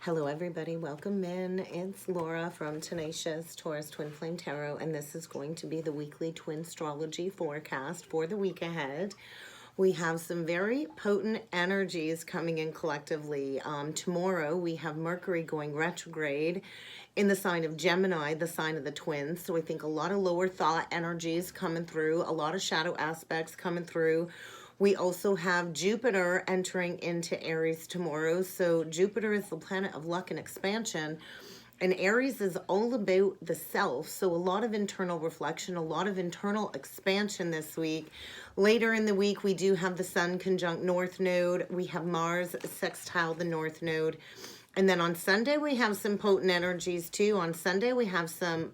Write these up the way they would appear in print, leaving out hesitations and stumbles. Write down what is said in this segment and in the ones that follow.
Hello everybody, welcome in. It's Laura from Tenacious Taurus Twin Flame Tarot, and this is going to be the weekly twin astrology forecast for the week ahead. We have some very potent energies coming in collectively. Tomorrow we have Mercury going retrograde in the sign of Gemini, the sign of the twins. So I think a lot of lower thought energies coming through, a lot of shadow aspects coming through. We also have Jupiter entering into Aries tomorrow. So Jupiter is the planet of luck and expansion. And Aries is all about the self. So a lot of internal reflection, a lot of internal expansion this week. Later in the week, we do have the Sun conjunct North Node. We have Mars sextile the North Node. And then on Sunday, we have some potent energies too. On Sunday, we have some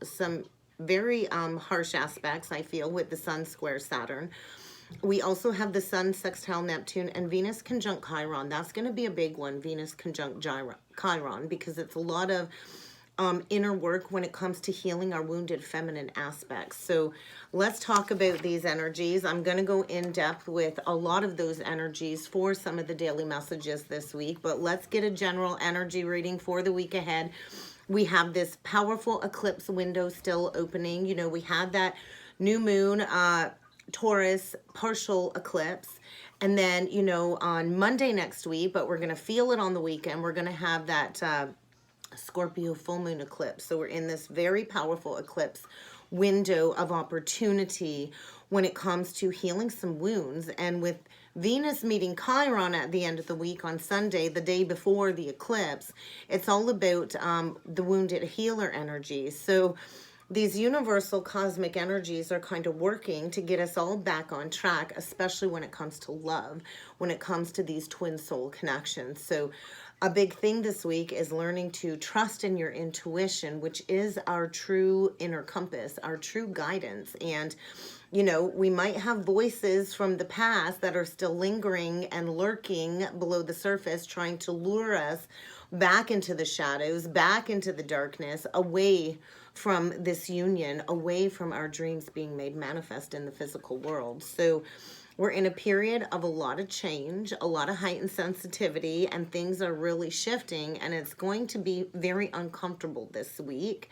very harsh aspects, I feel, with the Sun square Saturn. We also have the Sun sextile Neptune and Venus conjunct Chiron. That's going to be a big one, Venus conjunct Chiron, because it's a lot of inner work when it comes to healing our wounded feminine aspects. So let's talk about these energies. I'm going to go in depth with a lot of those energies for some of the daily messages this week, but let's get a general energy reading for the week ahead. We have this powerful eclipse window still opening. You know, we had that new moon, Taurus partial eclipse, and then, you know, on Monday next week, but we're going to feel it on the weekend, we're going to have that Scorpio full moon eclipse. So we're in this very powerful eclipse window of opportunity when it comes to healing some wounds. And with Venus meeting Chiron at the end of the week on Sunday, the day before the eclipse, it's all about the wounded healer energy. So these universal cosmic energies are kind of working to get us all back on track, especially when it comes to love, when it comes to these twin soul connections. So a big thing this week is learning to trust in your intuition, which is our true inner compass, our true guidance. And, you know, we might have voices from the past that are still lingering and lurking below the surface, trying to lure us back into the shadows, back into the darkness, away from this union, away from our dreams being made manifest in the physical world. So we're in a period of a lot of change, a lot of heightened sensitivity, and things are really shifting, and it's going to be very uncomfortable this week.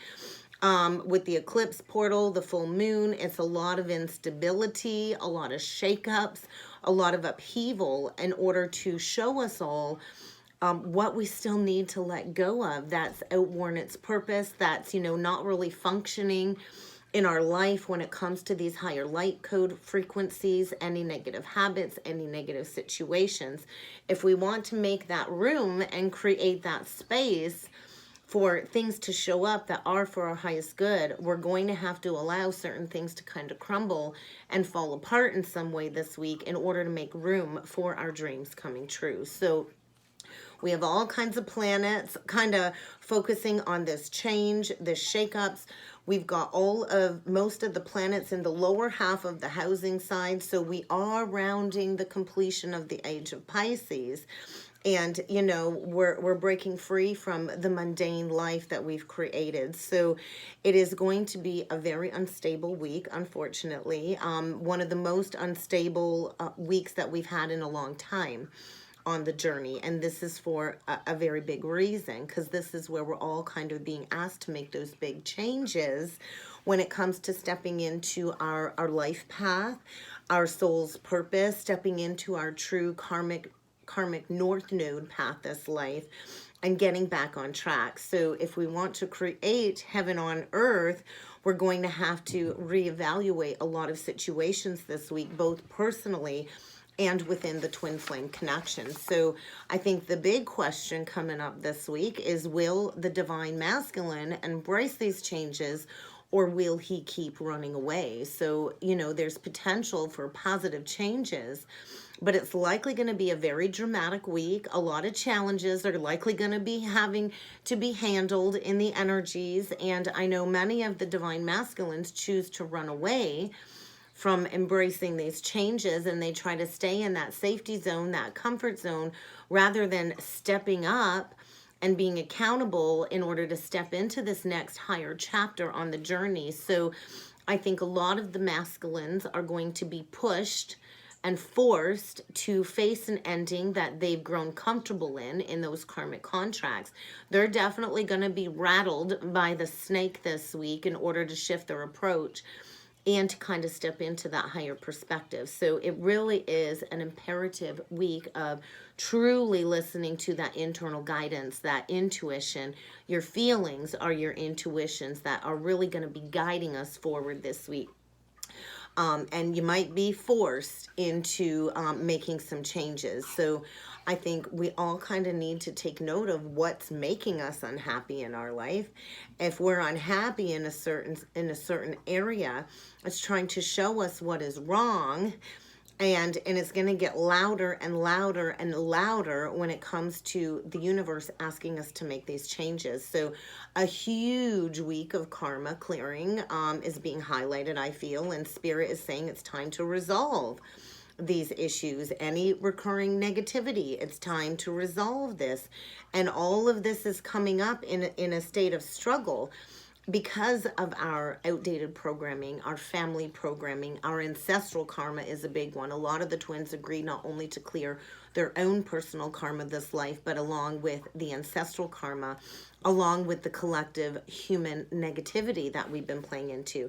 With the eclipse portal, the full moon, it's a lot of instability, a lot of shakeups, a lot of upheaval in order to show us all what we still need to let go of that's outworn its purpose, that's, you know, not really functioning in our life when it comes to these higher light code frequencies, any negative habits, any negative situations. If we want to make that room and create that space for things to show up that are for our highest good, we're going to have to allow certain things to kind of crumble and fall apart in some way this week in order to make room for our dreams coming true. So we have all kinds of planets kind of focusing on this change, this shakeups. We've got most of the planets in the lower half of the housing side. So we are rounding the completion of the age of Pisces. And, you know, we're breaking free from the mundane life that we've created. So it is going to be a very unstable week, unfortunately. One of the most unstable weeks that we've had in a long time on the journey. And this is for a very big reason, because this is where we're all kind of being asked to make those big changes when it comes to stepping into our life path, our soul's purpose, stepping into our true karmic North Node path this life, and getting back on track. So if we want to create heaven on earth, we're going to have to reevaluate a lot of situations this week, both personally and within the twin flame connection. So I think the big question coming up this week is, will the divine masculine embrace these changes, or will he keep running away? So, you know, there's potential for positive changes, but it's likely going to be a very dramatic week. A lot of challenges are likely going to be having to be handled in the energies. And I know many of the divine masculines choose to run away from embracing these changes, and they try to stay in that safety zone, that comfort zone, rather than stepping up and being accountable in order to step into this next higher chapter on the journey. So I think a lot of the masculines are going to be pushed and forced to face an ending that they've grown comfortable in those karmic contracts. They're definitely going to be rattled by the snake this week in order to shift their approach and to kind of step into that higher perspective. So it really is an imperative week of truly listening to that internal guidance, that intuition. Your feelings are your intuitions that are really going to be guiding us forward this week. And you might be forced into making some changes. So I think we all kind of need to take note of what's making us unhappy in our life. If we're unhappy in a certain area, it's trying to show us what is wrong. And it's going to get louder and louder and louder when it comes to the universe asking us to make these changes. So a huge week of karma clearing is being highlighted, I feel, and Spirit is saying it's time to resolve these issues. Any recurring negativity, it's time to resolve this. And all of this is coming up in a state of struggle because of our outdated programming, our family programming. Our ancestral karma is a big one. A lot of the twins agree not only to clear their own personal karma this life, but along with the ancestral karma, along with the collective human negativity that we've been playing into.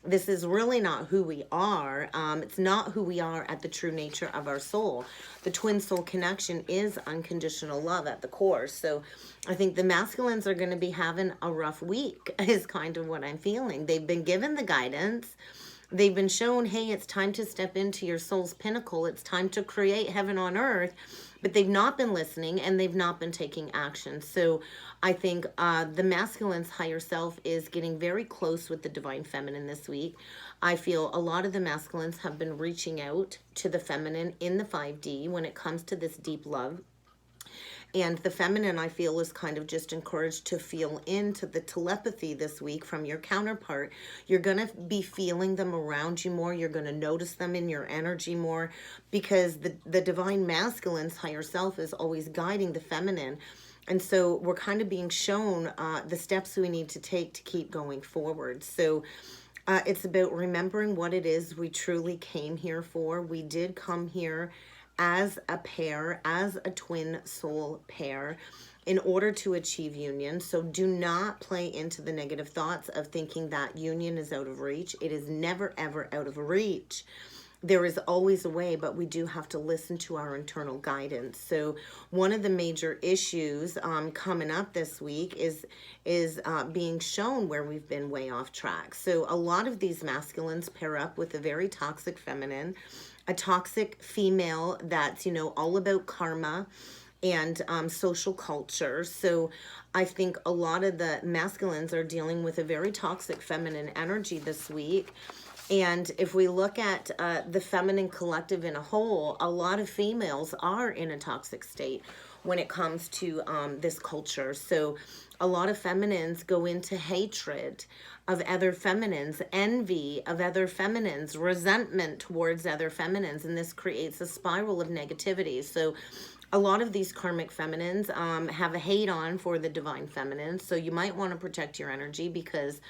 This is really not who we are. It's not who we are at the true nature of our soul. The twin soul connection is unconditional love at the core. So I think the masculines are going to be having a rough week is kind of what I'm feeling. They've been given the guidance. They've been shown, hey, it's time to step into your soul's pinnacle. It's time to create heaven on earth. But they've not been listening and they've not been taking action. So I think the masculine's higher self is getting very close with the divine feminine this week. I feel a lot of the masculines have been reaching out to the feminine in the 5D when it comes to this deep love. And the feminine, I feel, is kind of just encouraged to feel into the telepathy this week from your counterpart. You're going to be feeling them around you more. You're going to notice them in your energy more because the divine masculine's higher self is always guiding the feminine. And so we're kind of being shown the steps we need to take to keep going forward. So it's about remembering what it is we truly came here for. We did come here as a pair, as a twin soul pair, in order to achieve union. So do not play into the negative thoughts of thinking that union is out of reach. It is never, ever out of reach. There is always a way, but we do have to listen to our internal guidance. So one of the major issues coming up this week is being shown where we've been way off track. So a lot of these masculines pair up with a very toxic feminine, a toxic female that's, all about karma and social culture. So I think a lot of the masculines are dealing with a very toxic feminine energy this week. And if we look at the feminine collective in a whole, a lot of females are in a toxic state when it comes to this culture. So a lot of feminines go into hatred of other feminines, envy of other feminines, resentment towards other feminines, and this creates a spiral of negativity. So a lot of these karmic feminines have a hate on for the divine feminine. So you might want to protect your energy because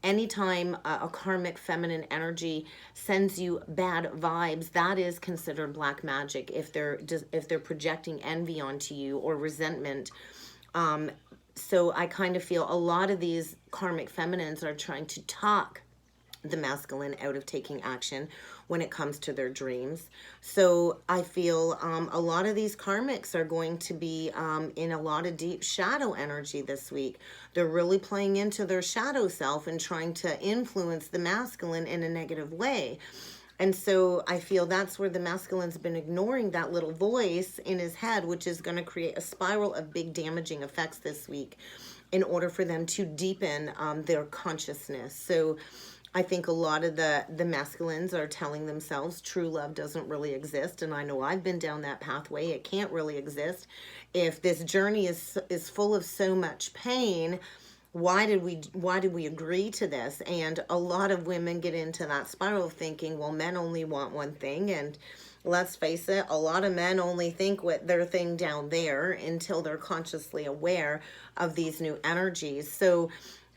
anytime a karmic feminine energy sends you bad vibes, that is considered black magic if they're projecting envy onto you or resentment. So I kind of feel a lot of these karmic feminines are trying to talk the masculine out of taking action when it comes to their dreams. So I feel a lot of these karmics are going to be in a lot of deep shadow energy this week. They're really playing into their shadow self and trying to influence the masculine in a negative way. And so I feel that's where the masculine's been ignoring that little voice in his head, which is going to create a spiral of big damaging effects this week in order for them to deepen their consciousness. So I think a lot of the masculines are telling themselves true love doesn't really exist. And I know I've been down that pathway. It can't really exist. If this journey is full of so much pain, why did we agree to this? And a lot of women get into that spiral of thinking, well, men only want one thing. And let's face it, a lot of men only think with their thing down there until they're consciously aware of these new energies. So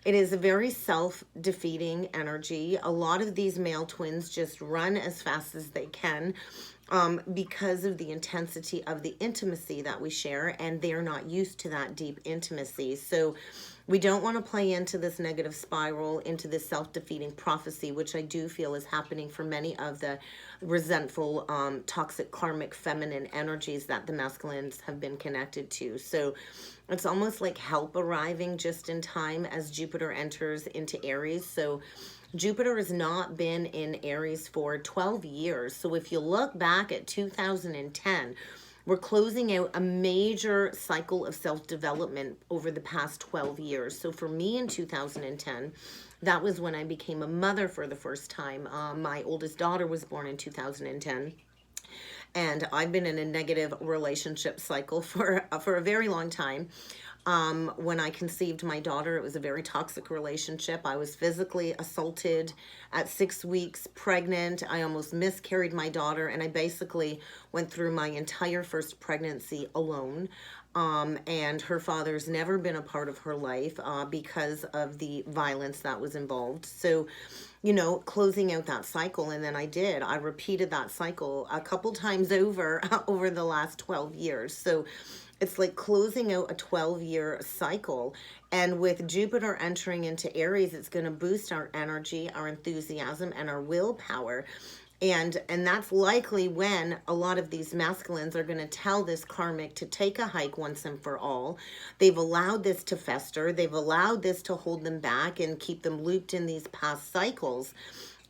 it is a very self-defeating energy. A lot of these male twins just run as fast as they can because of the intensity of the intimacy that we share, and they're not used to that deep intimacy. So we don't want to play into this negative spiral, into this self-defeating prophecy, which I do feel is happening for many of the resentful, toxic, karmic, feminine energies that the masculines have been connected to. So it's almost like help arriving just in time as Jupiter enters into Aries. So Jupiter has not been in Aries for 12 years. So if you look back at 2010, we're closing out a major cycle of self-development over the past 12 years. So for me in 2010, that was when I became a mother for the first time. My oldest daughter was born in 2010. And I've been in a negative relationship cycle for a very long time. When I conceived my daughter, it was a very toxic relationship. I was physically assaulted at 6 weeks pregnant. I almost miscarried my daughter, and I basically went through my entire first pregnancy alone. And her father's never been a part of her life because of the violence that was involved. So, you know, closing out that cycle, and then I repeated that cycle a couple times over the last 12 years. So it's like closing out a 12-year cycle. And with Jupiter entering into Aries, it's going to boost our energy, our enthusiasm, and our willpower. And that's likely when a lot of these masculines are going to tell this karmic to take a hike once and for all. They've allowed this to fester. They've allowed this to hold them back and keep them looped in these past cycles.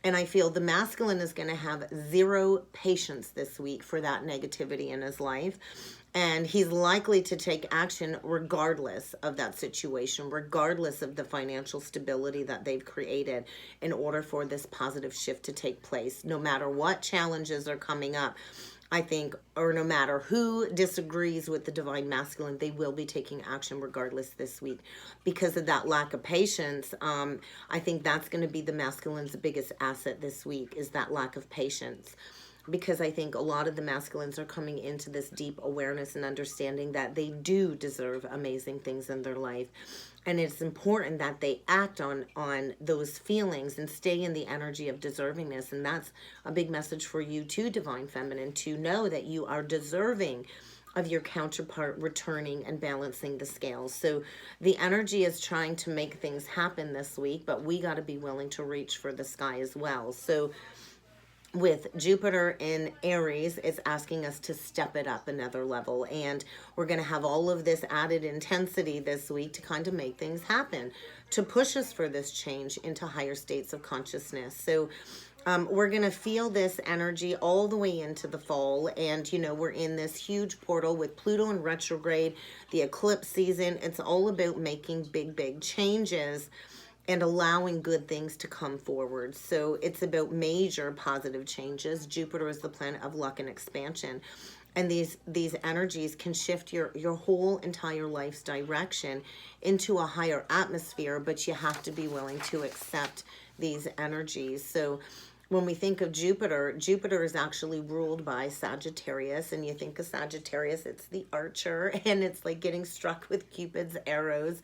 And I feel the masculine is going to have zero patience this week for that negativity in his life. And he's likely to take action regardless of that situation, regardless of the financial stability that they've created in order for this positive shift to take place. No matter what challenges are coming up, I think, or no matter who disagrees with the divine masculine, they will be taking action regardless this week. Because of that lack of patience, I think that's going to be the masculine's biggest asset this week, is that lack of patience. Because I think a lot of the masculines are coming into this deep awareness and understanding that they do deserve amazing things in their life. And it's important that they act on those feelings and stay in the energy of deservingness. And that's a big message for you too, Divine Feminine, to know that you are deserving of your counterpart returning and balancing the scales. So the energy is trying to make things happen this week, but we got to be willing to reach for the sky as well. So with Jupiter in Aries, it's asking us to step it up another level. And we're going to have all of this added intensity this week to kind of make things happen, to push us for this change into higher states of consciousness. So we're going to feel this energy all the way into the fall. And, you know, we're in this huge portal with Pluto in retrograde, the eclipse season. It's all about making big changes and allowing good things to come forward. So it's about major positive changes. Jupiter is the planet of luck and expansion. And these energies can shift your whole entire life's direction into a higher atmosphere, but you have to be willing to accept these energies. So when we think of Jupiter, Jupiter is actually ruled by Sagittarius. And you think of Sagittarius, it's the archer, and it's like getting struck with Cupid's arrows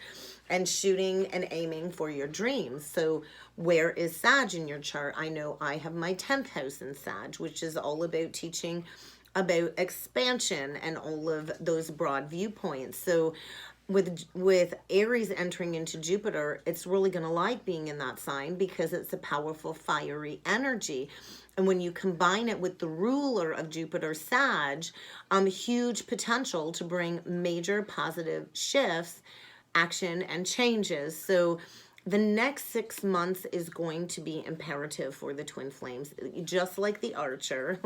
and shooting and aiming for your dreams. So where is Sag in your chart? I know I have my 10th house in Sag, which is all about teaching about expansion and all of those broad viewpoints. So with Aries entering into Jupiter, it's really going to like being in that sign because it's a powerful fiery energy. And when you combine it with the ruler of Jupiter, Sag, huge potential to bring major positive shifts, action, and changes. So the next 6 months is going to be imperative for the twin flames, just like the archer.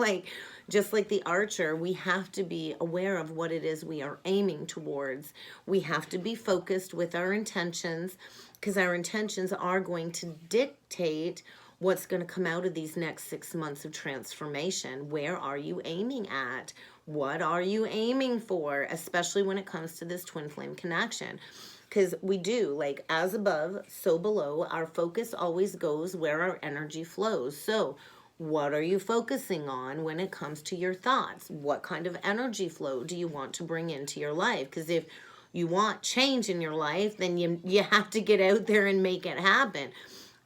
Just like the archer, we have to be aware of what it is we are aiming towards. We have to be focused with our intentions, because our intentions are going to dictate what's going to come out of these next 6 months of transformation. Where are you aiming at? What are you aiming for? Especially when it comes to this twin flame connection. Because we do, like, as above, so below. Our focus always goes where our energy flows. So what are you focusing on when it comes to your thoughts? What kind of energy flow do you want to bring into your life? Because if you want change in your life, then you have to get out there and make it happen.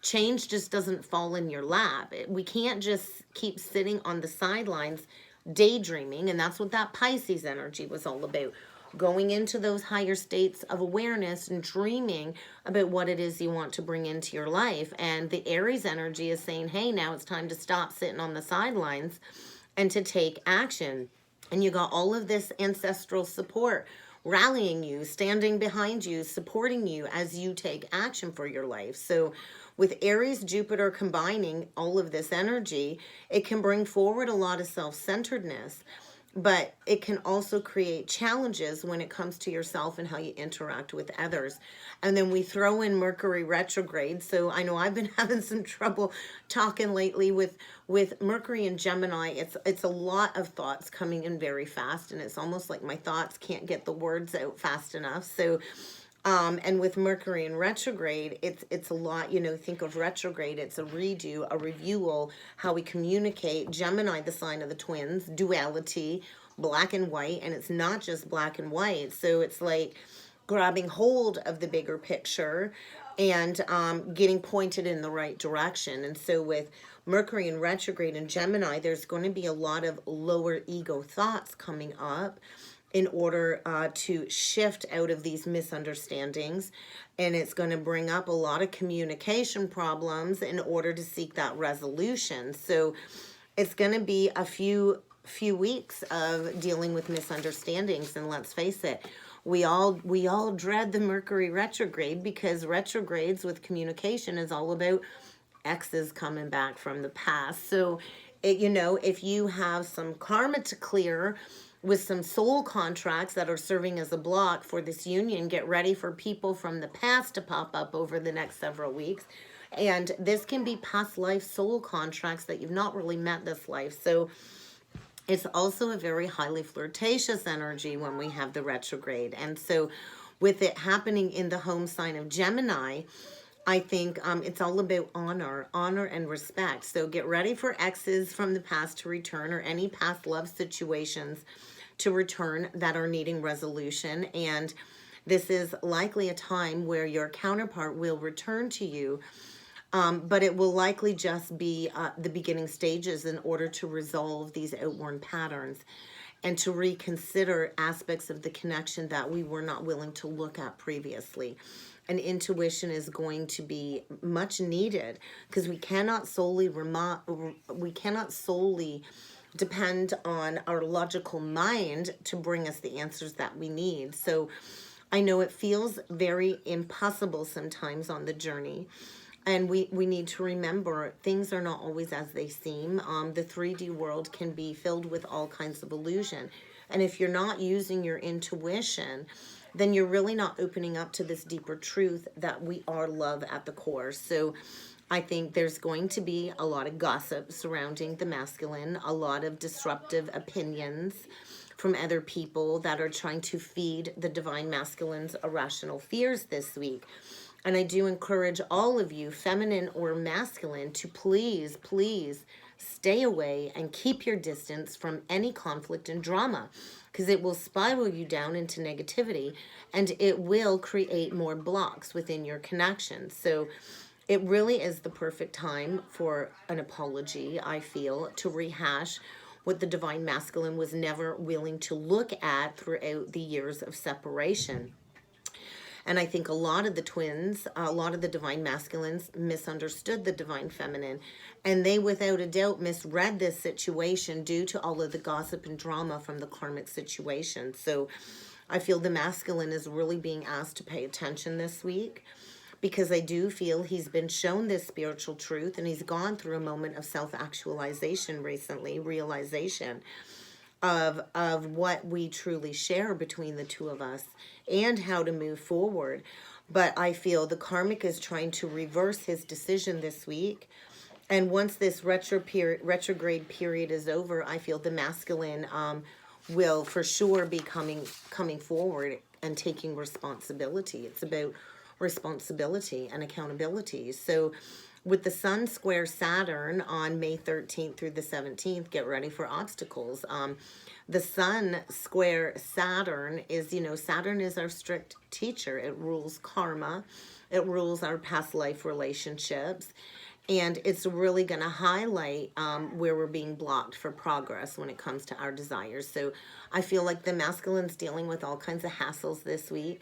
Change just doesn't fall in your lap. We can't just keep sitting on the sidelines daydreaming, and that's what that Pisces energy was all about. Going into those higher states of awareness and dreaming about what it is you want to bring into your life. And the Aries energy is saying, hey, now it's time to stop sitting on the sidelines and to take action. And you got all of this ancestral support rallying you, standing behind you, supporting you as you take action for your life. So with Aries, Jupiter combining all of this energy, it can bring forward a lot of self-centeredness, but it can also create challenges when it comes to yourself and how you interact with others. And then we throw in Mercury retrograde. So I know I've been having some trouble talking lately with Mercury and Gemini. It's a lot of thoughts coming in very fast, and it's almost like my thoughts can't get the words out fast enough. So and with Mercury in retrograde, it's a lot, think of retrograde, it's a redo, a reviewal, how we communicate. Gemini, the sign of the twins, duality, black and white, and it's not just black and white. So it's like grabbing hold of the bigger picture and getting pointed in the right direction. And so with Mercury in retrograde in Gemini, there's going to be a lot of lower ego thoughts coming up in order to shift out of these misunderstandings. And it's going to bring up a lot of communication problems in order to seek that resolution. So it's going to be a few weeks of dealing with misunderstandings. And let's face it, we all dread the Mercury retrograde, because retrogrades with communication is all about exes coming back from the past. So if you have some karma to clear with some soul contracts that are serving as a block for this union, get ready for people from the past to pop up over the next several weeks. And this can be past life soul contracts that you've not really met this life. So it's also a very highly flirtatious energy when we have the retrograde. And so with it happening in the home sign of Gemini, I think it's all about honor and respect. So get ready for exes from the past to return, or any past love situations to return that are needing resolution. And this is likely a time where your counterpart will return to you, but it will likely just be the beginning stages in order to resolve these outworn patterns and to reconsider aspects of the connection that we were not willing to look at previously. And intuition is going to be much needed, because we cannot solely depend on our logical mind to bring us the answers that we need. So I know it feels very impossible sometimes on the journey, and we need to remember things are not always as they seem. The 3D world can be filled with all kinds of illusion, and if you're not using your intuition, then you're really not opening up to this deeper truth that we are love at the core. So I think there's going to be a lot of gossip surrounding the masculine, a lot of disruptive opinions from other people that are trying to feed the divine masculine's irrational fears this week. And I do encourage all of you, feminine or masculine, to please stay away and keep your distance from any conflict and drama, because it will spiral you down into negativity, and it will create more blocks within your connection. So it really is the perfect time for an apology, I feel, to rehash what the divine masculine was never willing to look at throughout the years of separation. And I think a lot of the twins, a lot of the divine masculines misunderstood the divine feminine. And they, without a doubt, misread this situation due to all of the gossip and drama from the karmic situation. So I feel the masculine is really being asked to pay attention this week, because I do feel he's been shown this spiritual truth, and he's gone through a moment of self-actualization recently, realization of what we truly share between the two of us and how to move forward. But I feel the karmic is trying to reverse his decision this week. And once this retrograde period is over, I feel the masculine will for sure be coming forward and taking responsibility. It's about responsibility and accountability. So with the Sun square Saturn on May 13th through the 17th, get ready for obstacles. The Sun square Saturn is, Saturn is our strict teacher. It rules karma. It rules our past life relationships. And it's really going to highlight where we're being blocked for progress when it comes to our desires. So I feel like the masculine's dealing with all kinds of hassles this week.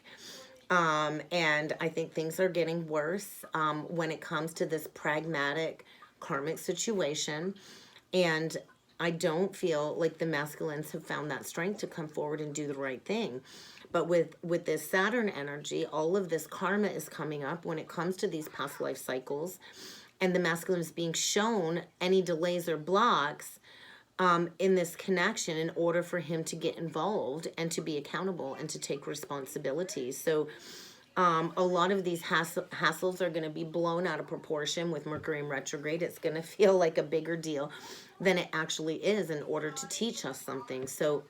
And I think things are getting worse when it comes to this pragmatic karmic situation. And I don't feel like the masculines have found that strength to come forward and do the right thing. But with this Saturn energy, all of this karma is coming up when it comes to these past life cycles. And the masculine is being shown any delays or blocks in this connection in order for him to get involved and to be accountable and to take responsibility. So a lot of these hassles are going to be blown out of proportion with Mercury in retrograde. It's going to feel like a bigger deal than it actually is in order to teach us something. So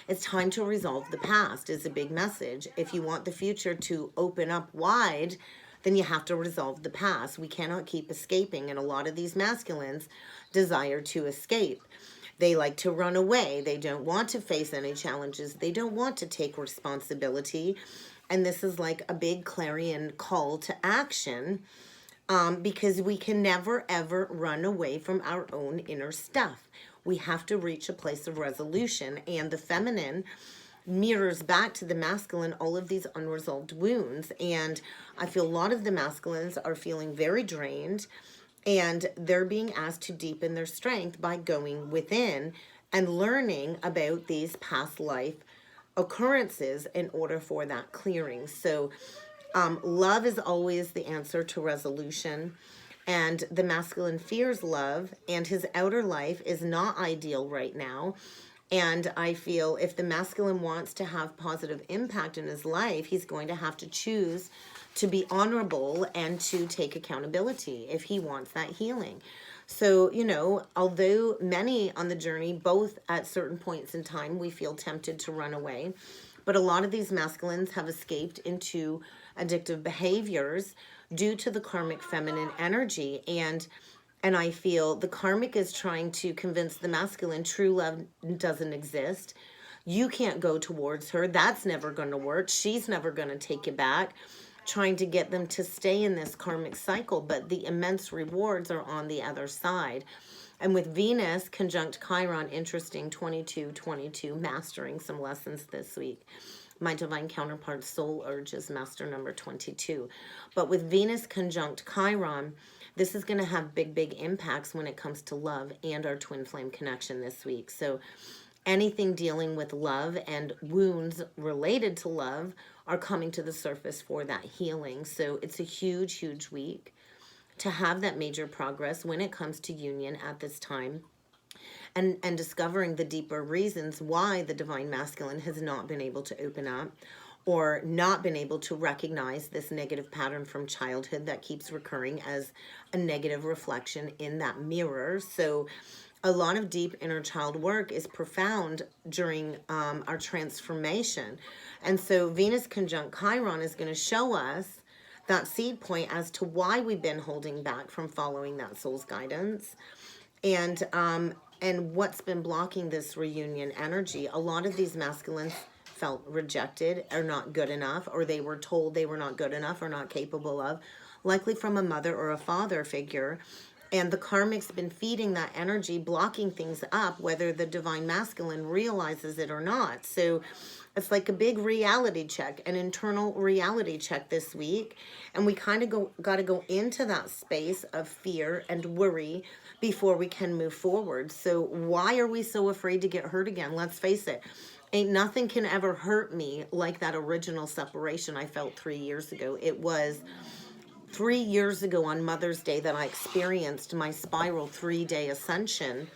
it's time to resolve the past is a big message. If you want the future to open up wide, then you have to resolve the past. We cannot keep escaping, and a lot of these masculines desire to escape. They like to run away. They don't want to face any challenges. They don't want to take responsibility. And this is like a big clarion call to action because we can never, ever run away from our own inner stuff. We have to reach a place of resolution, and the feminine mirrors back to the masculine all of these unresolved wounds. And I feel a lot of the masculines are feeling very drained, and they're being asked to deepen their strength by going within and learning about these past life occurrences in order for that clearing. So love is always the answer to resolution. And the masculine fears love, and his outer life is not ideal right now. And I feel if the masculine wants to have positive impact in his life, he's going to have to choose to be honorable and to take accountability if he wants that healing. So, you know, although many on the journey, both at certain points in time, we feel tempted to run away, but a lot of these masculines have escaped into addictive behaviors due to the karmic feminine energy. And I feel the karmic is trying to convince the masculine true love doesn't exist. You can't go towards her. That's never going to work. She's never going to take you back. Trying to get them to stay in this karmic cycle, but the immense rewards are on the other side. And with Venus conjunct Chiron, interesting, 2222, mastering some lessons this week. My divine counterpart, Soul Urges, master number 22. But with Venus conjunct Chiron, this is going to have big, big impacts when it comes to love and our twin flame connection this week. So anything dealing with love and wounds related to love are coming to the surface for that healing. So it's a huge, huge week to have that major progress when it comes to union at this time. And discovering the deeper reasons why the divine masculine has not been able to open up or not been able to recognize this negative pattern from childhood that keeps recurring as a negative reflection in that mirror. So a lot of deep inner child work is profound during our transformation. And so Venus conjunct Chiron is going to show us that seed point as to why we've been holding back from following that soul's guidance. And what's been blocking this reunion energy. A lot of these masculines felt rejected or not good enough, or they were told they were not good enough or not capable of, likely from a mother or a father figure. And the karmic's been feeding that energy, blocking things up, whether the divine masculine realizes it or not. So it's like a big reality check, an internal reality check this week. And we kind of got to go into that space of fear and worry before we can move forward. So why are we so afraid to get hurt again? Let's face it. Ain't nothing can ever hurt me like that original separation I felt 3 years ago. It was 3 years ago on Mother's Day that I experienced my spiral 3-day ascension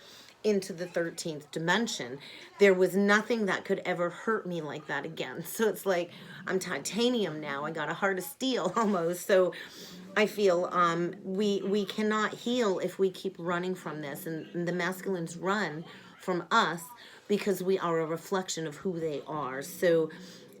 into the 13th dimension. There was nothing that could ever hurt me like that again. So it's like I'm titanium now. I got a heart of steel almost. So I feel we cannot heal if we keep running from this. And the masculines run from us because we are a reflection of who they are. So,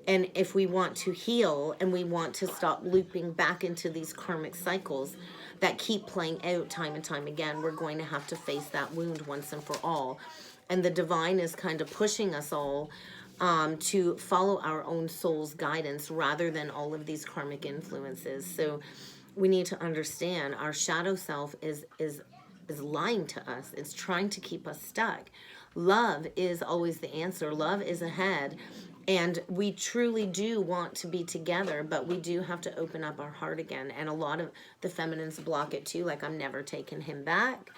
and if we want to heal and we want to stop looping back into these karmic cycles that keep playing out time and time again, we're going to have to face that wound once and for all. And the divine is kind of pushing us all to follow our own soul's guidance rather than all of these karmic influences. So we need to understand our shadow self is lying to us. It's trying to keep us stuck. Love is always the answer. Love is ahead. And we truly do want to be together, but we do have to open up our heart again. And a lot of the feminines block it too, like, I'm never taking him back.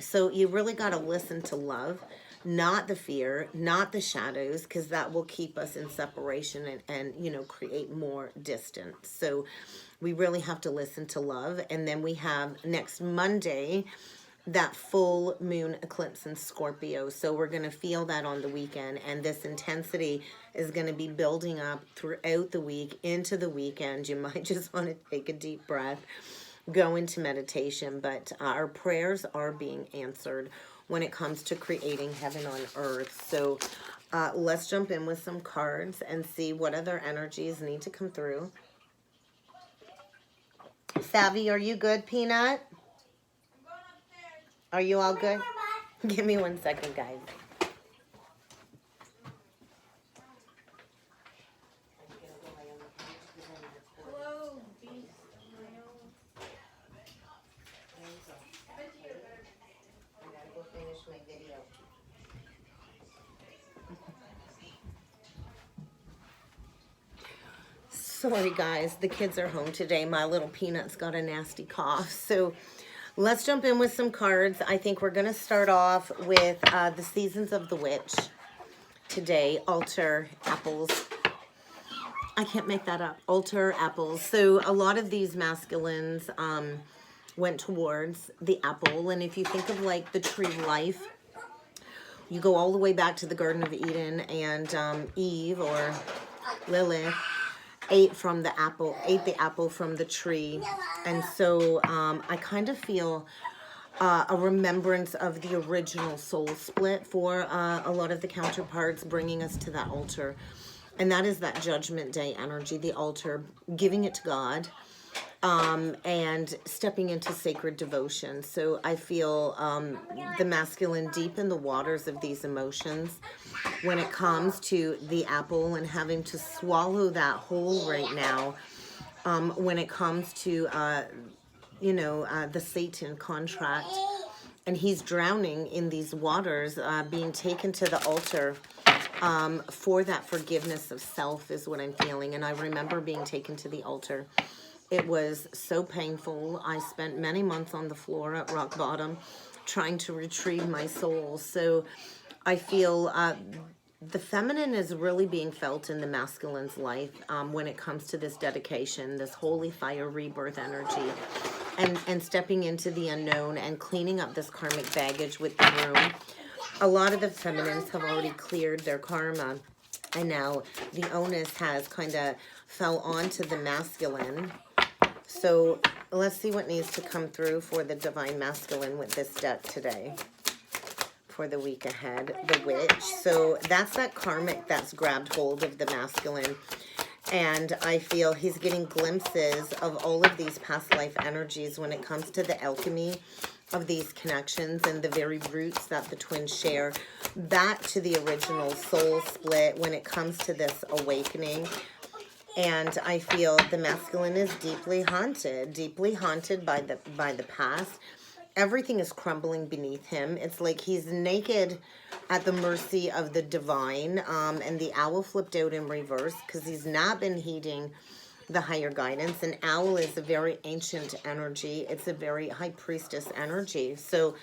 So you really got to listen to love, not the fear, not the shadows, because that will keep us in separation and, you know, create more distance. So we really have to listen to love. And then we have next Monday, that full moon eclipse in Scorpio. So we're going to feel that on the weekend. And this intensity is going to be building up throughout the week into the weekend. You might just want to take a deep breath, go into meditation, but our prayers are being answered when it comes to creating heaven on earth. So let's jump in with some cards and see what other energies need to come through. Savvy, are you good, Peanut? Are you all good? Give me 1 second, guys. Sorry, guys. The kids are home today. My little Peanut's got a nasty cough. So let's jump in with some cards. I think we're going to start off with the Seasons of the Witch today. Altar, apples. I can't make that up. Altar, apples. So a lot of these masculines went towards the apple. And if you think of like the tree of life, you go all the way back to the Garden of Eden, and Eve or Lilith ate the apple from the tree. And so I kind of feel a remembrance of the original soul split for a lot of the counterparts, bringing us to that altar. And that is that Judgment Day energy, the altar, giving it to God, and stepping into sacred devotion. So I feel the masculine deep in the waters of these emotions when it comes to the apple, and having to swallow that whole right now, when it comes to, the Satan contract. And he's drowning in these waters, being taken to the altar for that forgiveness of self is what I'm feeling. And I remember being taken to the altar. It was so painful. I spent many months on the floor at rock bottom trying to retrieve my soul. So I feel the feminine is really being felt in the masculine's life when it comes to this dedication, this holy fire rebirth energy, and stepping into the unknown and cleaning up this karmic baggage with the room. A lot of the feminines have already cleared their karma, and now the onus has kind of fell onto the masculine. So let's see what needs to come through for the divine masculine with this deck today for the week ahead. The witch. So that's that karmic that's grabbed hold of the masculine. And I feel he's getting glimpses of all of these past life energies when it comes to the alchemy of these connections and the very roots that the twins share, back to the original soul split when it comes to this awakening. And I feel the masculine is deeply haunted by the past. Everything is crumbling beneath him. It's like he's naked at the mercy of the divine. And the owl flipped out in reverse because he's not been heeding the higher guidance. An owl is a very ancient energy. It's a very high priestess energy. So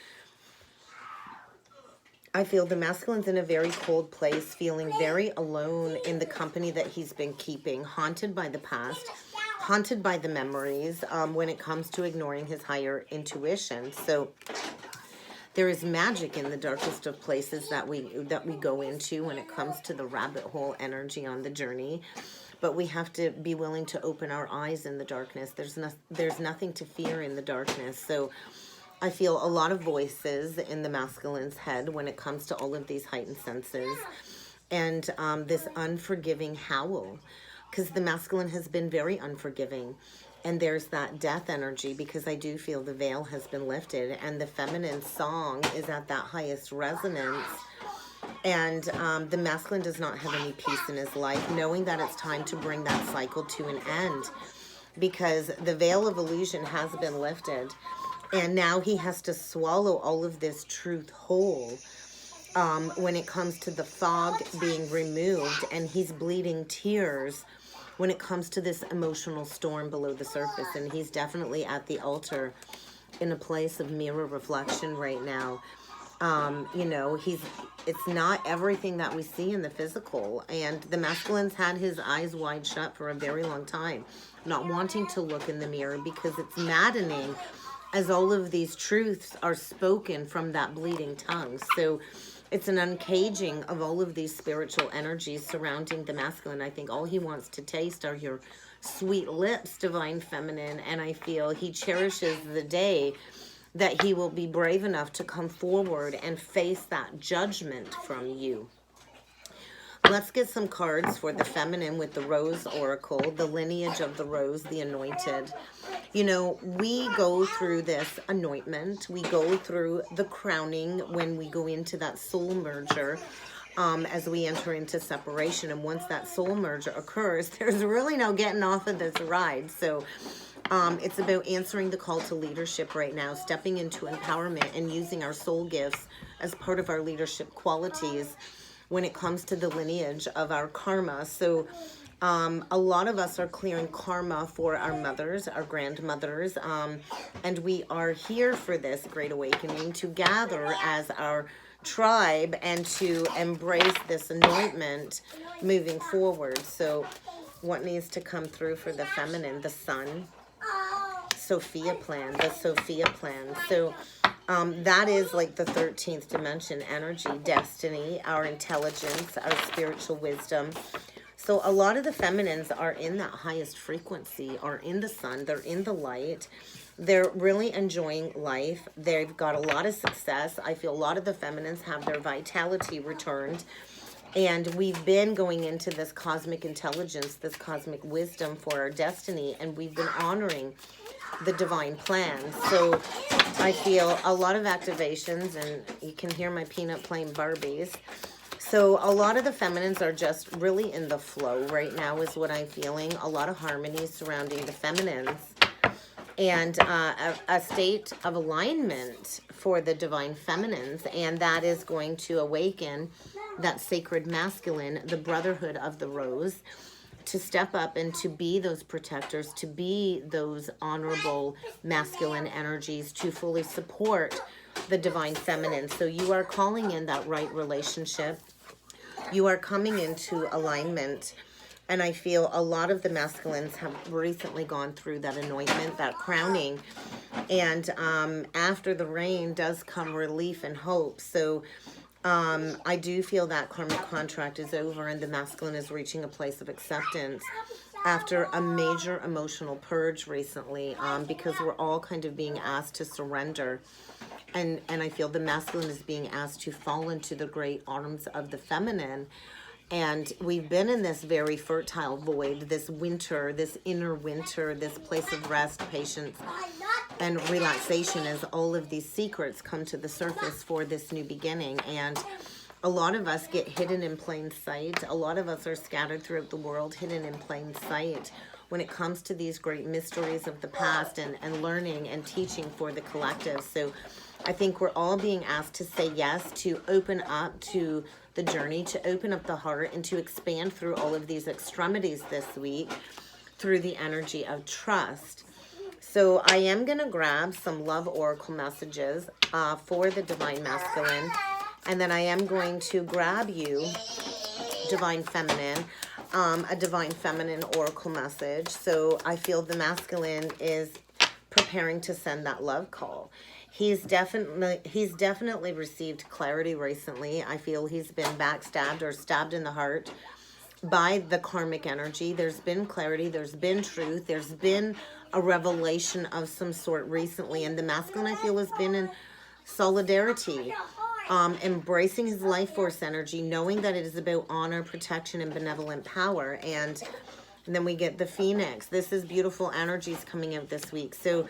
I feel the masculine's in a very cold place, feeling very alone in the company that he's been keeping, haunted by the past, haunted by the memories when it comes to ignoring his higher intuition. So there is magic in the darkest of places that we go into when it comes to the rabbit hole energy on the journey. But we have to be willing to open our eyes in the darkness. There's nothing to fear in the darkness. So I feel a lot of voices in the masculine's head when it comes to all of these heightened senses, and this unforgiving howl, because the masculine has been very unforgiving. And there's that death energy, because I do feel the veil has been lifted, and the feminine song is at that highest resonance. And the masculine does not have any peace in his life, knowing that it's time to bring that cycle to an end. because the veil of illusion has been lifted. And now he has to swallow all of this truth whole when it comes to the fog being removed, and he's bleeding tears when it comes to this emotional storm below the surface. And he's definitely at the altar in a place of mirror reflection right now. You know, it's not everything that we see in the physical, and the masculine's had his eyes wide shut for a very long time, not wanting to look in the mirror because it's maddening as all of these truths are spoken from that bleeding tongue. So it's an uncaging of all of these spiritual energies surrounding the masculine. I think all he wants to taste are your sweet lips, divine feminine, and I feel he cherishes the day that he will be brave enough to come forward and face that judgment from you. Let's get some cards for the feminine with the Rose Oracle, the lineage of the Rose, the anointed. You know, we go through this anointment. We go through the crowning when we go into that soul merger, as we enter into separation. And once that soul merger occurs, there's really no getting off of this ride. So it's about answering the call to leadership right now, stepping into empowerment and using our soul gifts as part of our leadership qualities when it comes to the lineage of our karma. So a lot of us are clearing karma for our mothers, our grandmothers, and we are here for this Great Awakening to gather as our tribe and to embrace this anointment moving forward. So what needs to come through for the feminine? The sun. Sophia plan, the Sophia plan. So that is like the 13th dimension energy, destiny, our intelligence, our spiritual wisdom. So a lot of the feminines are in that highest frequency, are in the sun, they're in the light. They're really enjoying life. They've got a lot of success. I feel a lot of the feminines have their vitality returned. And we've been going into this cosmic intelligence, this cosmic wisdom for our destiny, and we've been honoring the divine plan. So I feel a lot of activations, and you can hear my peanut playing Barbies. So a lot of the feminines are just really in the flow right now is what I'm feeling. A lot of harmony surrounding the feminines, and a state of alignment for the divine feminines, and that is going to awaken that sacred masculine, the brotherhood of the rose, to step up and to be those protectors, to be those honorable masculine energies, to fully support the divine feminine. So you are calling in that right relationship. You are coming into alignment. And I feel a lot of the masculines have recently gone through that anointment, that crowning. And after the rain does come relief and hope. So I do feel that karmic contract is over and the masculine is reaching a place of acceptance after a major emotional purge recently, because we're all kind of being asked to surrender. And I feel the masculine is being asked to fall into the great arms of the feminine. And we've been in this very fertile void, this winter, this inner winter, this place of rest, patience, and relaxation as all of these secrets come to the surface for this new beginning. And a lot of us get hidden in plain sight. A lot of us are scattered throughout the world, hidden in plain sight when it comes to these great mysteries of the past and learning and teaching for the collective. So I think we're all being asked to say yes, to open up to the journey, to open up the heart, and to expand through all of these extremities this week through the energy of trust. So I am going to grab some love oracle messages for the divine masculine, and then I am going to grab you, divine feminine, a divine feminine oracle message. So I feel the masculine is preparing to send that love call. He's definitely received clarity recently. I feel he's been backstabbed or stabbed in the heart by the karmic energy. There's been clarity, there's been truth, there's been a revelation of some sort recently, and the masculine, I feel, has been in solidarity, embracing his life force energy, knowing that it is about honor, protection, and benevolent power. And then we get the Phoenix. This is beautiful energies coming out this week. So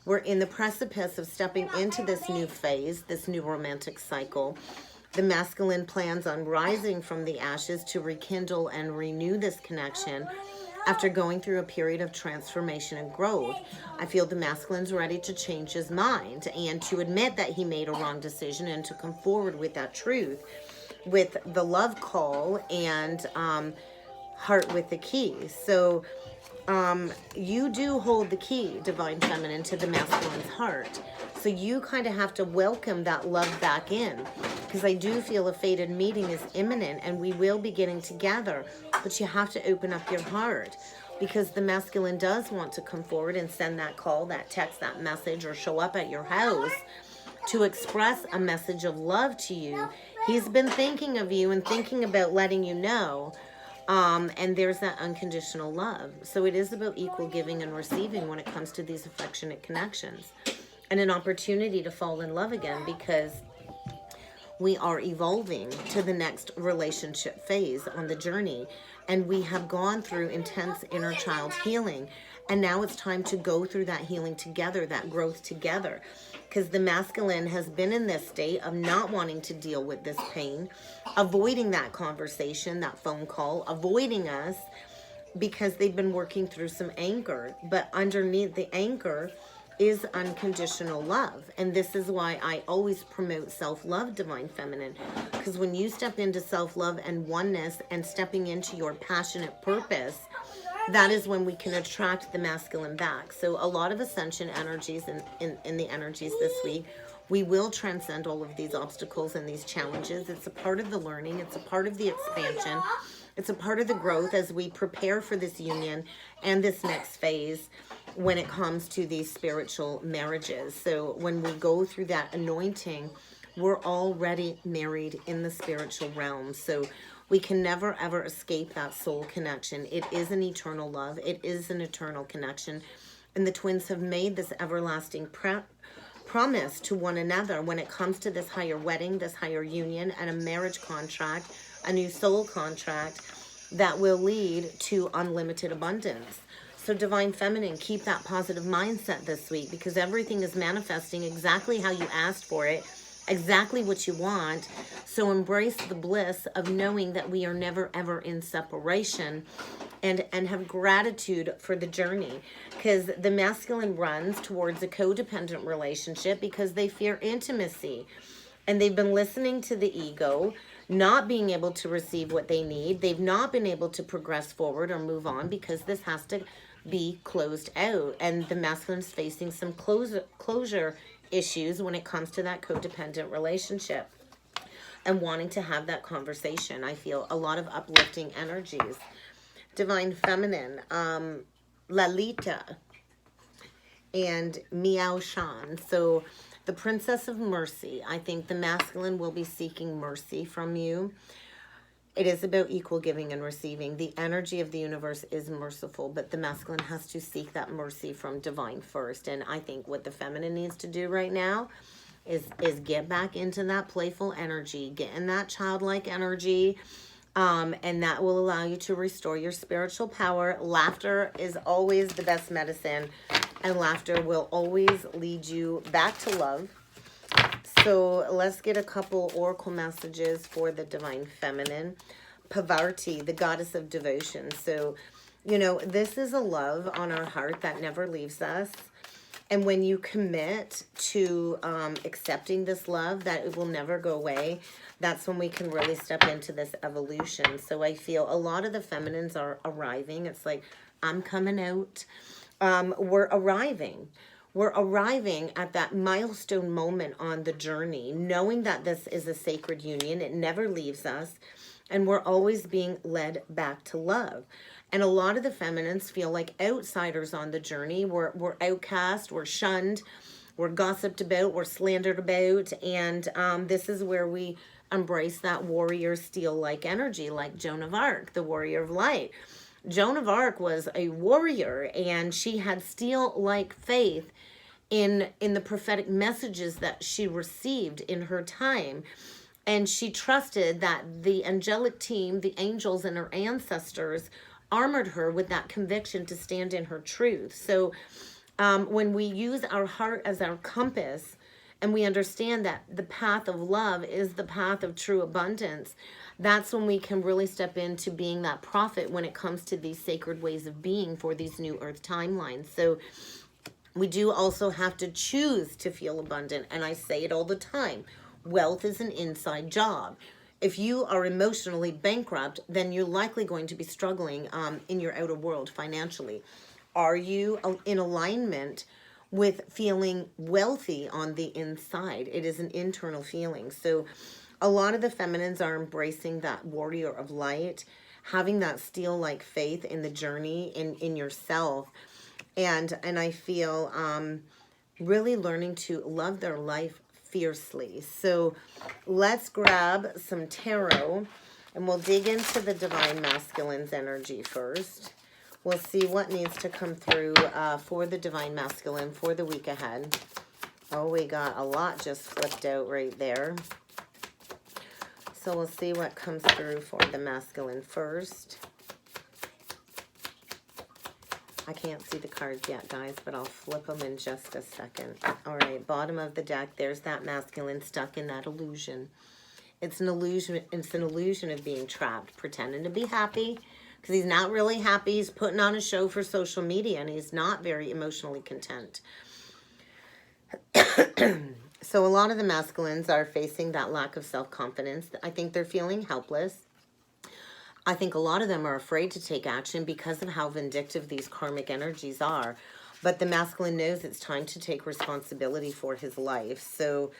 we're in the precipice of stepping into this new phase, this new romantic cycle. The masculine plans on rising from the ashes to rekindle and renew this connection after going through a period of transformation and growth. I feel the masculine's ready to change his mind and to admit that he made a wrong decision and to come forward with that truth, with the love call and heart with the key. So you do hold the key, Divine Feminine, to the masculine's heart. So you kind of have to welcome that love back in, because I do feel a fated meeting is imminent and we will be getting together, but you have to open up your heart, because the masculine does want to come forward and send that call, that text, that message, or show up at your house to express a message of love to you. He's been thinking of you and thinking about letting you know. And there's that unconditional love. So it is about equal giving and receiving when it comes to these affectionate connections, and an opportunity to fall in love again, because we are evolving to the next relationship phase on the journey, and we have gone through intense inner child healing, and now it's time to go through that healing together, that growth together, because the masculine has been in this state of not wanting to deal with this pain, avoiding that conversation, that phone call, avoiding us, because they've been working through some anger. But underneath the anger is unconditional love. And this is why I always promote self-love, Divine Feminine, because when you step into self-love and oneness and stepping into your passionate purpose, that is when we can attract the masculine back. So a lot of ascension energies in the energies this week. We will transcend all of these obstacles and these challenges. It's a part of the learning. It's a part of the expansion. It's a part of the growth as we prepare for this union and this next phase when it comes to these spiritual marriages. So when we go through that anointing, we're already married in the spiritual realm. So we can never, ever escape that soul connection. It is an eternal love. It is an eternal connection. And the twins have made this everlasting promise to one another when it comes to this higher wedding, this higher union, and a marriage contract, a new soul contract that will lead to unlimited abundance. So Divine Feminine, keep that positive mindset this week, because everything is manifesting exactly how you asked for it, exactly what you want. So embrace the bliss of knowing that we are never ever in separation, and have gratitude for the journey, because the masculine runs towards a codependent relationship because they fear intimacy, and they've been listening to the ego, not being able to receive what they need. They've not been able to progress forward or move on because this has to be closed out, and the masculine is facing some closure issues when it comes to that codependent relationship and wanting to have that conversation. I feel a lot of uplifting energies. Divine Feminine, Lalita and Miao Shan. So the Princess of Mercy. I think the masculine will be seeking mercy from you. It is about equal giving and receiving. The energy of the universe is merciful, but the masculine has to seek that mercy from divine first. And I think what the feminine needs to do right now is get back into that playful energy, get in that childlike energy, and that will allow you to restore your spiritual power. Laughter is always the best medicine, and laughter will always lead you back to love. So let's get a couple oracle messages for the Divine Feminine. Pavarti, the goddess of devotion. So, you know, this is a love on our heart that never leaves us. And when you commit to accepting this love, that it will never go away, that's when we can really step into this evolution. So I feel a lot of the feminines are arriving. It's like, I'm coming out. We're arriving. We're arriving at that milestone moment on the journey, knowing that this is a sacred union. It never leaves us, and we're always being led back to love. And a lot of the feminines feel like outsiders on the journey. We're outcast, we're shunned, we're gossiped about, we're slandered about, and this is where we embrace that warrior steel-like energy, like Joan of Arc, the warrior of light. Joan of Arc was a warrior, and she had steel-like faith in the prophetic messages that she received in her time. And she trusted that the angelic team, the angels and her ancestors, armored her with that conviction to stand in her truth. So when we use our heart as our compass and we understand that the path of love is the path of true abundance, that's when we can really step into being that prophet when it comes to these sacred ways of being for these new earth timelines. So we do also have to choose to feel abundant. And I say it all the time. Wealth is an inside job. If you are emotionally bankrupt, then you're likely going to be struggling in your outer world financially. Are you in alignment with feeling wealthy on the inside? It is an internal feeling. So a lot of the feminines are embracing that warrior of light, having that steel-like faith in the journey, in yourself. And I feel really learning to love their life fiercely. So let's grab some tarot and we'll dig into the Divine Masculine's energy first. We'll see what needs to come through for the Divine Masculine for the week ahead. Oh, we got a lot just flipped out right there. So we'll see what comes through for the masculine first. I can't see the cards yet, guys, but I'll flip them in just a second. All right, bottom of the deck, there's that masculine stuck in that illusion. It's an illusion. It's an illusion of being trapped, pretending to be happy, because he's not really happy. He's putting on a show for social media, and he's not very emotionally content. So a lot of the masculines are facing that lack of self-confidence. I think they're feeling helpless. I think a lot of them are afraid to take action because of how vindictive these karmic energies are. But the masculine knows it's time to take responsibility for his life. So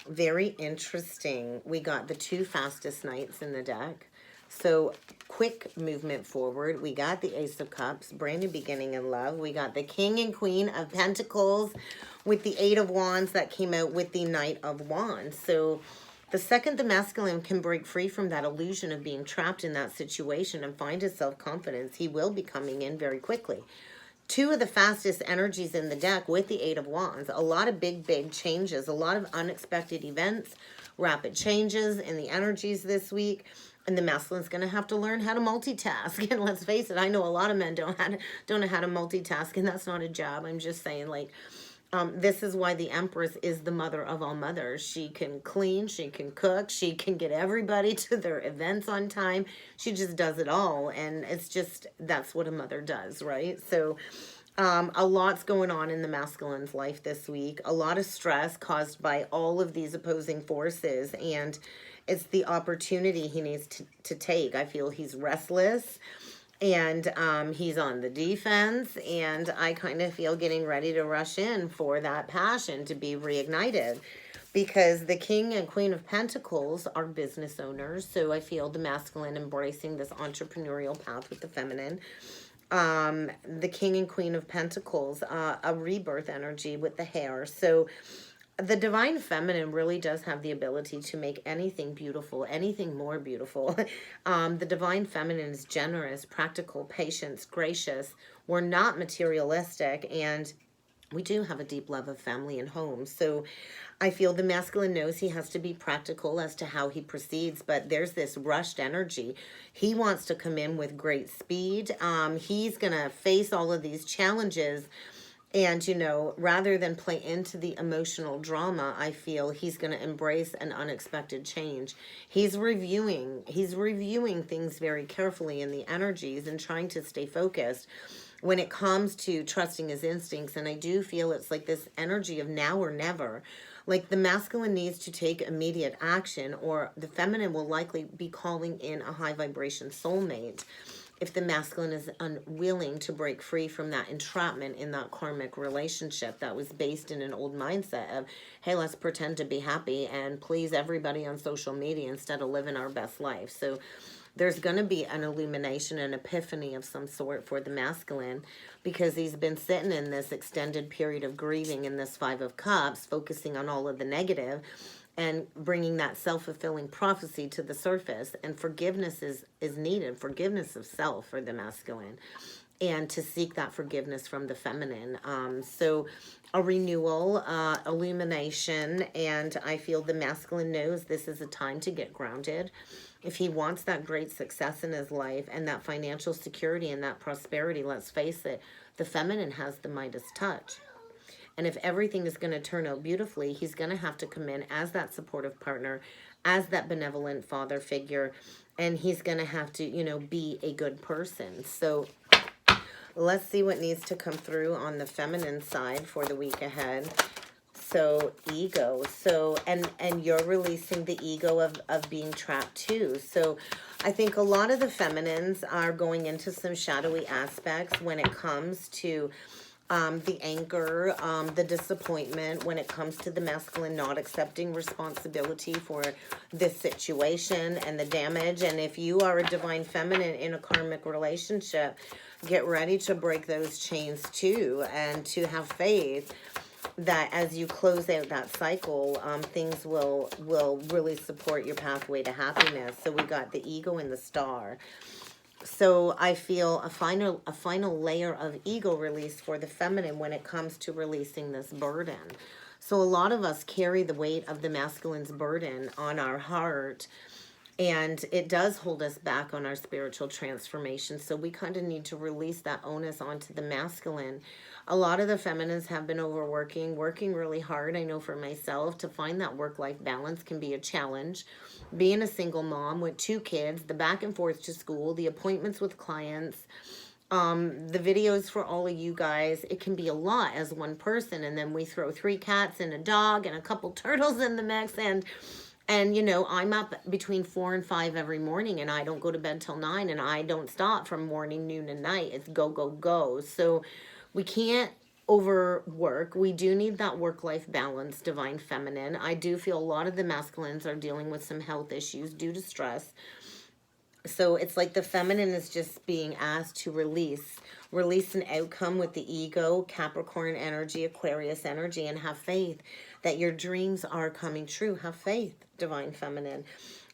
very interesting. We got the two fastest knights in the deck. So quick movement forward. We got the Ace of Cups, brand new beginning in love. We got the King and Queen of Pentacles with the Eight of Wands that came out with the Knight of Wands. So the second the masculine can break free from that illusion of being trapped in that situation and find his self-confidence, he will be coming in very quickly. Two of the fastest energies in the deck with the Eight of Wands. A lot of big changes, a lot of unexpected events, rapid changes in the energies this week. And the masculine's going to have to learn how to multitask. And let's face it, I know a lot of men don't know how to multitask, and that's not a job. I'm just saying, like, this is why the Empress is the mother of all mothers. She can clean, she can cook, she can get everybody to their events on time. She just does it all. And it's just, that's what a mother does, right? So a lot's going on in the masculine's life this week. A lot of stress caused by all of these opposing forces. And it's the opportunity he needs to take. I feel he's restless. And he's on the defense, and I kind of feel getting ready to rush in for that passion to be reignited, because the King and Queen of Pentacles are business owners. So I feel the masculine embracing this entrepreneurial path with the feminine. The King and Queen of Pentacles, a rebirth energy with the hair. So the divine feminine really does have the ability to make anything beautiful, anything more beautiful. The divine feminine is generous, practical, patient, gracious. We're not materialistic, and we do have a deep love of family and home. So I feel the masculine knows he has to be practical as to how he proceeds, but there's this rushed energy. He wants to come in with great speed. He's going to face all of these challenges. And, you know, rather than play into the emotional drama, I feel he's going to embrace an unexpected change. He's reviewing things very carefully in the energies and trying to stay focused when it comes to trusting his instincts. And I do feel it's like this energy of now or never. Like the masculine needs to take immediate action, or the feminine will likely be calling in a high vibration soulmate if the masculine is unwilling to break free from that entrapment in that karmic relationship that was based in an old mindset of, hey, let's pretend to be happy and please everybody on social media instead of living our best life. So there's going to be an illumination, an epiphany of some sort for the masculine, because he's been sitting in this extended period of grieving in this Five of Cups, focusing on all of the negative and bringing that self-fulfilling prophecy to the surface. And forgiveness is needed, forgiveness of self for the masculine, and to seek that forgiveness from the feminine. So a renewal, illumination, and I feel the masculine knows this is a time to get grounded. If he wants that great success in his life and that financial security and that prosperity, let's face it, the feminine has the Midas touch. And if everything is going to turn out beautifully, he's going to have to come in as that supportive partner, as that benevolent father figure, and he's going to have to, you know, be a good person. So let's see what needs to come through on the feminine side for the week ahead. So ego. So, and you're releasing the ego of being trapped too. So I think a lot of the feminines are going into some shadowy aspects when it comes to the anger, the disappointment, when it comes to the masculine not accepting responsibility for this situation and the damage. And if you are a divine feminine in a karmic relationship, get ready to break those chains too, and to have faith that as you close out that cycle, things will really support your pathway to happiness. So we got the ego and the star. So I feel a final layer of ego release for the feminine when it comes to releasing this burden. So a lot of us carry the weight of the masculine's burden on our heart, and it does hold us back on our spiritual transformation. So we kind of need to release that onus onto the masculine. A lot of the feminines have been overworking, working really hard. I know for myself, to find that work-life balance can be a challenge. Being a single mom with 2 kids, the back and forth to school, the appointments with clients, the videos for all of you guys, it can be a lot as one person. And then we throw 3 cats and a dog and a couple turtles in the mix, and you know, I'm up between 4 and 5 every morning, and I don't go to bed till 9, and I don't stop from morning, noon, and night. It's go, go, go. So we can't overwork. We do need that work-life balance, divine feminine. I do feel a lot of the masculines are dealing with some health issues due to stress. So it's like the feminine is just being asked to release an outcome with the ego, Capricorn energy, Aquarius energy, and have faith that your dreams are coming true. Have faith, divine feminine.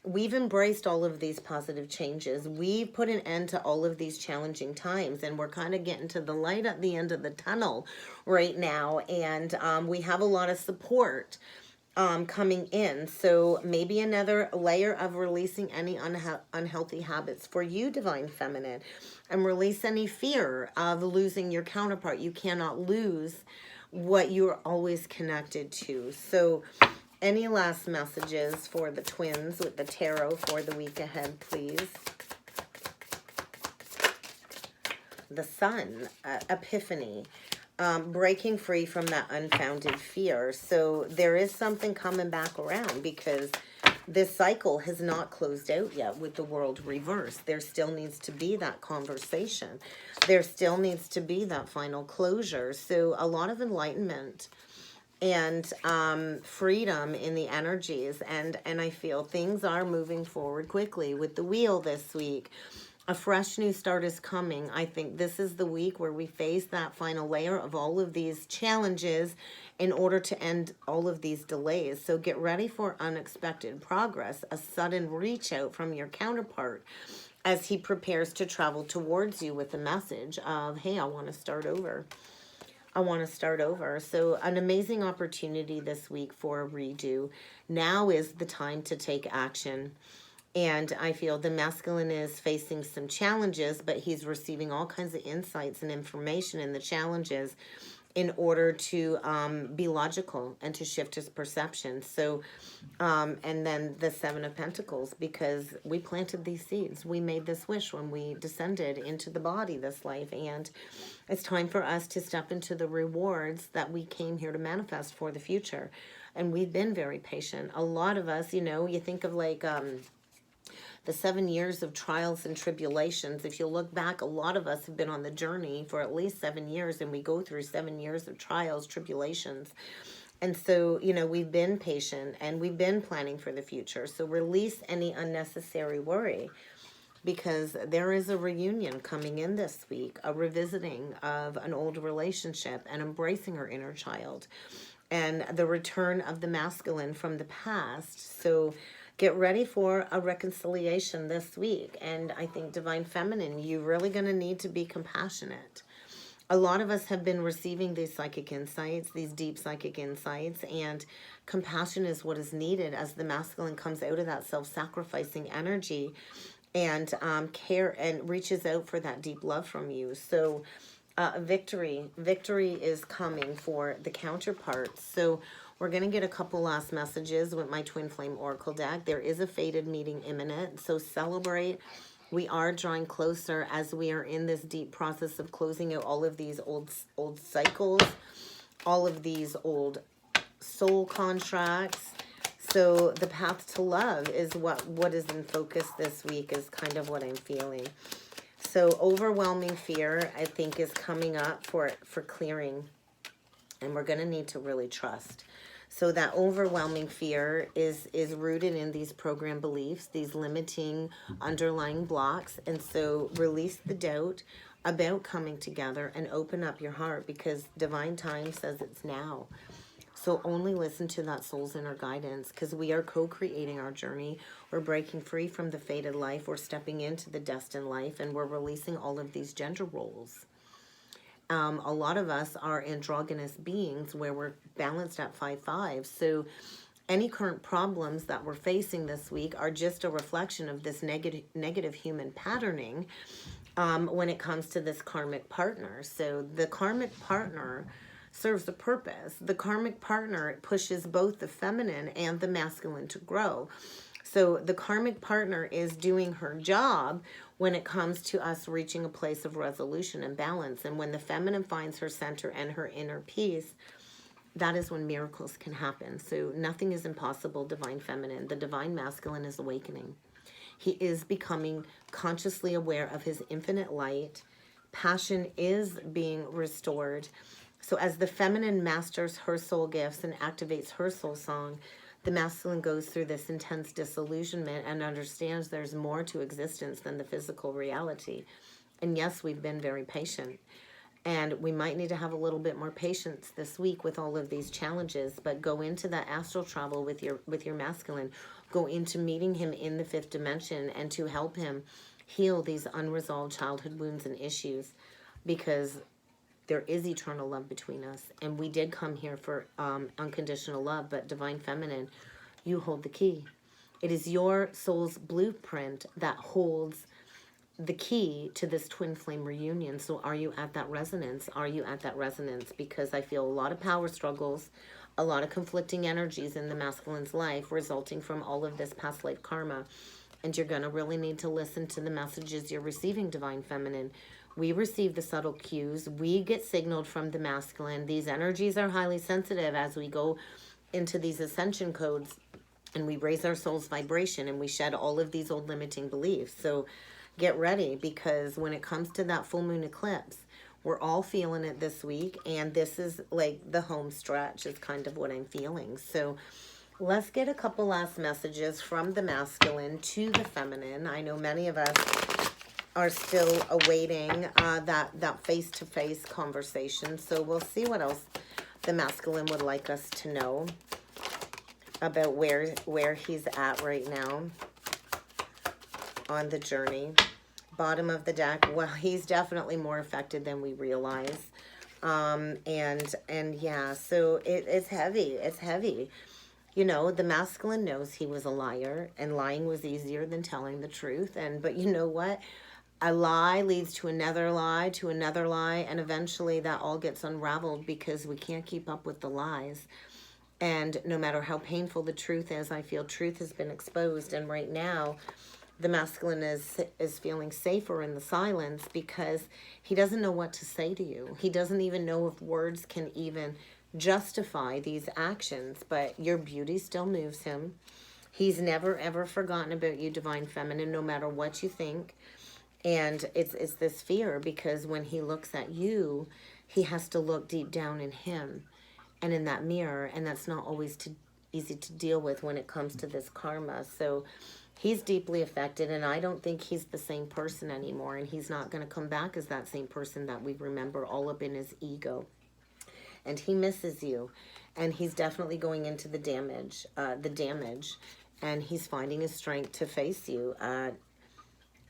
We've embraced all of these positive changes. We've put an end to all of these challenging times, and we're kind of getting to the light at the end of the tunnel right now. And we have a lot of support coming in. So maybe another layer of releasing any unhealthy habits for you, divine feminine, and release any fear of losing your counterpart. You cannot lose what you're always connected to. So any last messages for the twins with the tarot for the week ahead, please? The Sun, Epiphany. Breaking free from that unfounded fear. So there is something coming back around, because this cycle has not closed out yet with the world reversed. There still needs to be that conversation. There still needs to be that final closure. So a lot of enlightenment and freedom in the energies. And I feel things are moving forward quickly with the wheel this week. A fresh new start is coming. I think this is the week where we face that final layer of all of these challenges in order to end all of these delays. So get ready for unexpected progress, a sudden reach out from your counterpart as he prepares to travel towards you with a message of, hey, I want to start over. I want to start over. So an amazing opportunity this week for a redo. Now is the time to take action. And I feel the masculine is facing some challenges, but he's receiving all kinds of insights and information in the challenges in order to be logical and to shift his perception. So, and then the 7 of Pentacles, because we planted these seeds. We made this wish when we descended into the body, this life. And it's time for us to step into the rewards that we came here to manifest for the future. And we've been very patient. A lot of us, you know, you think of like the 7 years of trials and tribulations. If you look back, a lot of us have been on the journey for at least 7 years, and we go through 7 years of trials, tribulations. And so, you know, we've been patient and we've been planning for the future. So release any unnecessary worry, because there is a reunion coming in this week, a revisiting of an old relationship and embracing our inner child, and the return of the masculine from the past. So get ready for a reconciliation this week. And I think, divine feminine, you're really going to need to be compassionate. A lot of us have been receiving these psychic insights, these deep psychic insights, and compassion is what is needed as the masculine comes out of that self-sacrificing energy and care and reaches out for that deep love from you. So Victory. Victory is coming for the counterparts. So we're going to get a couple last messages with my Twin Flame Oracle deck. There is a fated meeting imminent, so celebrate. We are drawing closer as we are in this deep process of closing out all of these old cycles, all of these old soul contracts. So the path to love is what is in focus this week, is kind of what I'm feeling. So overwhelming fear, I think, is coming up for clearing. And we're going to need to really trust. So that overwhelming fear is rooted in these program beliefs, these limiting underlying blocks. And so release the doubt about coming together and open up your heart, because divine time says it's now. So only listen to that soul's inner guidance, because we are co-creating our journey. We're breaking free from the fated life. We're stepping into the destined life, and we're releasing all of these gender roles. A lot of us are androgynous beings where we're balanced at 5-5. So any current problems that we're facing this week are just a reflection of this negative human patterning when it comes to this karmic partner. So the karmic partner serves a purpose. The karmic partner pushes both the feminine and the masculine to grow. So the karmic partner is doing her job when it comes to us reaching a place of resolution and balance. And when the feminine finds her center and her inner peace, that is when miracles can happen. So nothing is impossible, divine feminine. The divine masculine is awakening. He is becoming consciously aware of his infinite light. Passion is being restored. So as the feminine masters her soul gifts and activates her soul song, the masculine goes through this intense disillusionment and understands there's more to existence than the physical reality. And yes, we've been very patient. And we might need to have a little bit more patience this week with all of these challenges, but go into that astral travel with your masculine. Go into meeting him in the 5th dimension and to help him heal these unresolved childhood wounds and issues, because there is eternal love between us. And we did come here for unconditional love, but divine feminine, you hold the key. It is your soul's blueprint that holds the key to this twin flame reunion. So are you at that resonance? Are you at that resonance? Because I feel a lot of power struggles, a lot of conflicting energies in the masculine's life resulting from all of this past life karma. And you're going to really need to listen to the messages you're receiving, divine feminine. We receive the subtle cues. We get signaled from the masculine. These energies are highly sensitive as we go into these ascension codes, and we raise our soul's vibration, and we shed all of these old limiting beliefs. So get ready, because when it comes to that full moon eclipse, we're all feeling it this week, and this is like the home stretch is kind of what I'm feeling. So let's get a couple last messages from the masculine to the feminine. I know many of us are still awaiting that face-to-face conversation. So we'll see what else the masculine would like us to know about where he's at right now on the journey. Bottom of the deck, well, he's definitely more affected than we realize. And yeah, so it's heavy. It's heavy. You know, the masculine knows he was a liar, and lying was easier than telling the truth. But you know what? A lie leads to another lie, and eventually that all gets unraveled because we can't keep up with the lies. And no matter how painful the truth is, I feel truth has been exposed. And right now, the masculine is feeling safer in the silence because he doesn't know what to say to you. He doesn't even know if words can even justify these actions, but your beauty still moves him. He's never, ever forgotten about you, divine feminine, no matter what you think. And it's this fear, because when he looks at you, he has to look deep down in him and in that mirror. And that's not always easy to deal with when it comes to this karma. So he's deeply affected, and I don't think he's the same person anymore. And he's not going to come back as that same person that we remember, all up in his ego. And he misses you. And he's definitely going into the damage. And he's finding his strength to face you.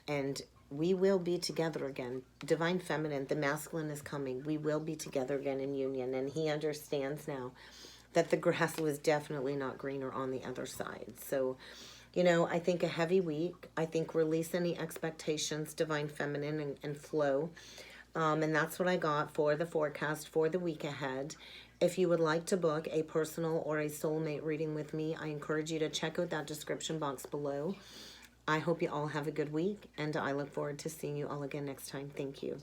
And we will be together again. Divine feminine, the masculine is coming. We will be together again in union. And he understands now that the grass was definitely not greener on the other side. So, you know, I think a heavy week. I think release any expectations, divine feminine, and flow. And that's what I got for the forecast for the week ahead. If you would like to book a personal or a soulmate reading with me, I encourage you to check out that description box below. I hope you all have a good week, and I look forward to seeing you all again next time. Thank you.